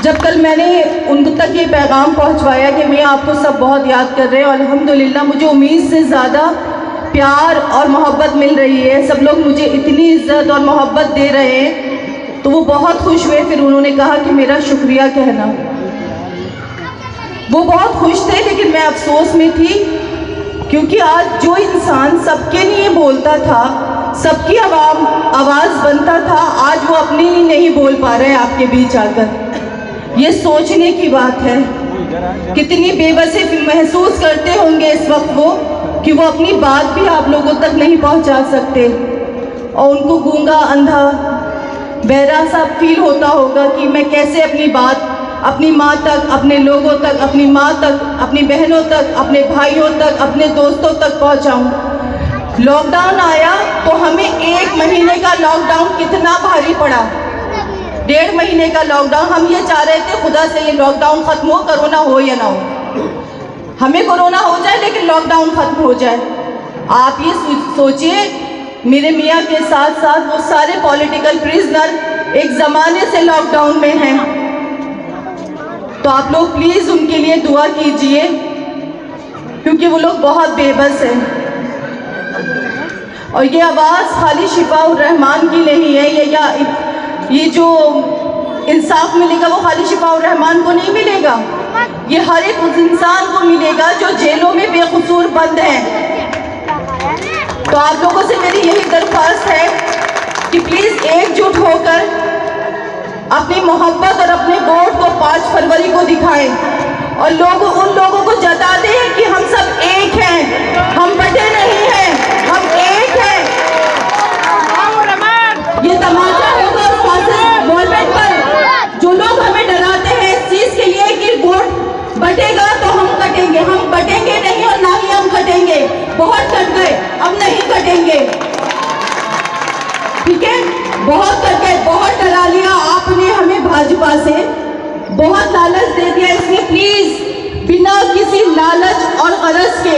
जब कल मैंने उन तक ये पैगाम पहुंचवाया कि मैं आपको सब बहुत याद कर रहे हैं और अल्हम्दुलिल्लाह मुझे उम्मीद से ज़्यादा प्यार और मोहब्बत मिल रही है, सब लोग मुझे इतनी इज़्ज़त और मोहब्बत दे रहे हैं, तो वो बहुत खुश हुए। फिर उन्होंने कहा कि मेरा शुक्रिया कहना। वो बहुत खुश थे, लेकिन मैं अफसोस में थी, क्योंकि आज जो इंसान सबके लिए बोलता था, सबकी आवाज़ बनता था, आज वो अपने लिए नहीं बोल पा रहे हैं आपके बीच आकर। ये सोचने की बात है, कितनी बेबसी महसूस करते होंगे इस वक्त वो, कि वो अपनी बात भी आप लोगों तक नहीं पहुंचा सकते, और उनको गूंगा अंधा बहरा सा फील होता होगा कि मैं कैसे अपनी बात अपनी माँ तक, अपने लोगों तक, अपनी माँ तक, अपनी बहनों तक, अपने भाइयों तक, अपने दोस्तों तक पहुँचाऊँ। लॉकडाउन आया तो हमें 1 महीने का लॉकडाउन कितना भारी पड़ा, 1.5 महीने का लॉकडाउन। हम ये चाह रहे थे खुदा से ये लॉकडाउन ख़त्म हो, कोरोना हो या ना हो, हमें कोरोना हो जाए लेकिन लॉकडाउन ख़त्म हो जाए। आप ये सोचिए, मेरे मियाँ के साथ साथ वो सारे पॉलिटिकल प्रिजनर एक ज़माने से लॉकडाउन में हैं, तो आप लोग प्लीज़ उनके लिए दुआ कीजिए, क्योंकि वो लोग बहुत बेबस हैं। और ये आवाज़ खाली शिफाउर रहमान की नहीं है, ये जो इंसाफ मिलेगा वो खाली शिफाउर रहमान को नहीं मिलेगा, ये हर एक उस इंसान को मिलेगा जो जेलों में बेकसूर बंद हैं। तो आप लोगों से मेरी यही दरख्वास्त है कि प्लीज़ एकजुट होकर अपनी मोहब्बत और अपने वोट को 5 फरवरी को दिखाएं, और उन लोगों को जता दें कि हम सब एक हैं, हम बटे नहीं हैं, हम एक हैं। ये तमाचा होगा गवर्नमेंट पर, जो लोग हमें डराते हैं इस चीज़ के लिए कि वोट बटेगा तो हम कटेंगे, हम बटेंगे नहीं और ना ही हम कटेंगे। बहुत कट गए, अब नहीं कटेंगे, ठीक है? बहुत कट गए, बहुत डरा लिया आपने हमें भाजपा से, बहुत लालच दे दिया, इसलिए प्लीज बिना किसी लालच और गरज के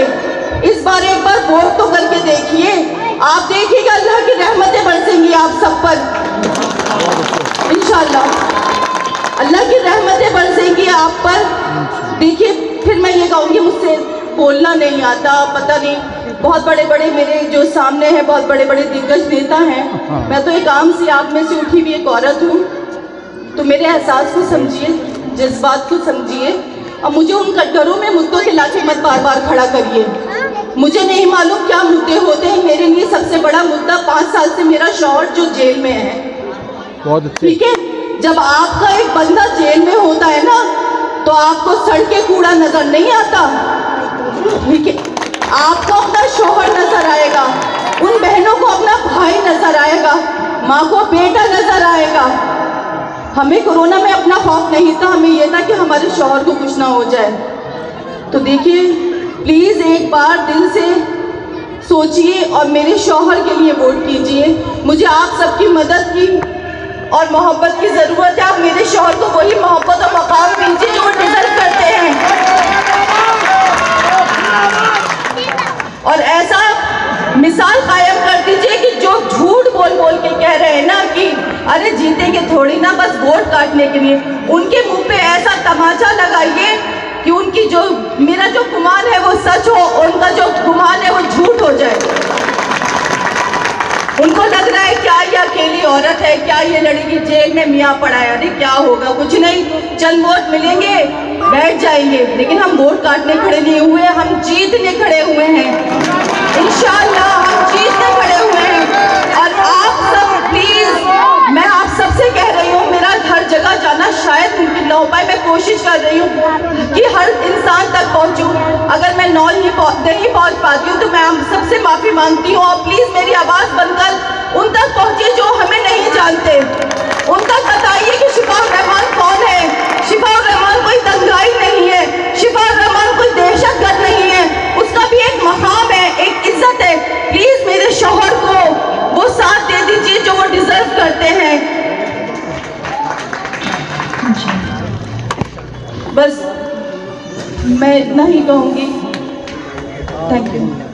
इस बार एक बार वोट तो करके देखिए। आप देखिएगा अल्लाह की रहमतें बरसेंगी आप सब पर, इंशाल्लाह अल्लाह की रहमतें बरसेंगी आप पर। देखिए, फिर मैं ये कहूँगी, मुझसे बोलना नहीं आता, पता नहीं, बहुत बड़े बड़े मेरे जो सामने हैं बहुत बड़े बड़े दिग्गज नेता हैं, मैं तो एक आम सी आग में से उठी हुई एक औरत हूँ, तो मेरे एहसास को समझिए, जज्बात को समझिए, और मुझे उन कटघरों में मुद्दों के लाके मत बार बार खड़ा करिए। मुझे नहीं मालूम क्या मुद्दे होते हैं, मेरे लिए सबसे बड़ा मुद्दा 5 साल से मेरा शौहर जो जेल में है, ठीक है? जब आपका एक बंदा जेल में होता है ना, तो आपको सड़के कूड़ा नजर नहीं आता, ठीक है? आपको अपना शौहर नजर आएगा, उन बहनों को अपना भाई नजर आएगा, माँ को बेटा नजर आएगा। हमें कोरोना में अपना खौफ नहीं था, हमें यह था कि हमारे शौहर को कुछ ना हो जाए। तो देखिए, प्लीज़ एक बार दिल से सोचिए और मेरे शौहर के लिए वोट कीजिए। मुझे आप सबकी मदद की और मोहब्बत की ज़रूरत है। आप मेरे शौहर को वही मोहब्बत और मकाम दीजिए जो वो डिजर्व करते हैं, और ऐसा मिसाल कायम कर दीजिए कि जो झूठ बोल बोल के कह रहे हैं ना कि अरे जीतेंगे थोड़ी ना, बस वोट काटने के लिए, उनके मुंह पे ऐसा तमाचा लगाइए कि उनकी जो मेरा जो गुमान है वो सच हो, उनका जो गुमान है वो झूठ हो जाए। उनको लग रहा है क्या ये अकेली औरत है, क्या ये लड़की जेल में मियाँ पड़ा है, अरे क्या होगा, कुछ नहीं, चंद वोट मिलेंगे बैठ जाएंगे, लेकिन हम वोट काटने खड़े नहीं हुए, हम जीतने खड़े हुए हैं, इंशाअल्लाह हम जीतने खड़े हुए हैं। और आप सब प्लीज, मैं आप सबसे कह रही हूँ, मेरा हर जगह जाना शायद मुमकिन ना हो पाए, मैं कोशिश कर रही हूँ कि हर इंसान तक पहुँचूँ। अगर मैं नहीं पहुँच पाती हूँ तो मैं आप सबसे माफ़ी मांगती हूँ, और प्लीज़ मेरी आवाज़ बनकर उन तक पहुँचे जो हमें नहीं जानते, उन तक बताइए कि शिफाउर रहमान कौन है। शिफाउर रहमान कोई दंगाई नहीं है, शिफाउर रहमान कोई दहशतगर्द नहीं है, उसका भी एक मकाम है, एक इज्जत है। प्लीज़ मेरे शौहर को वो साथ दे दीजिए जो वो डिजर्व करते हैं। बस मैं इतना ही कहूँगी। Thank you.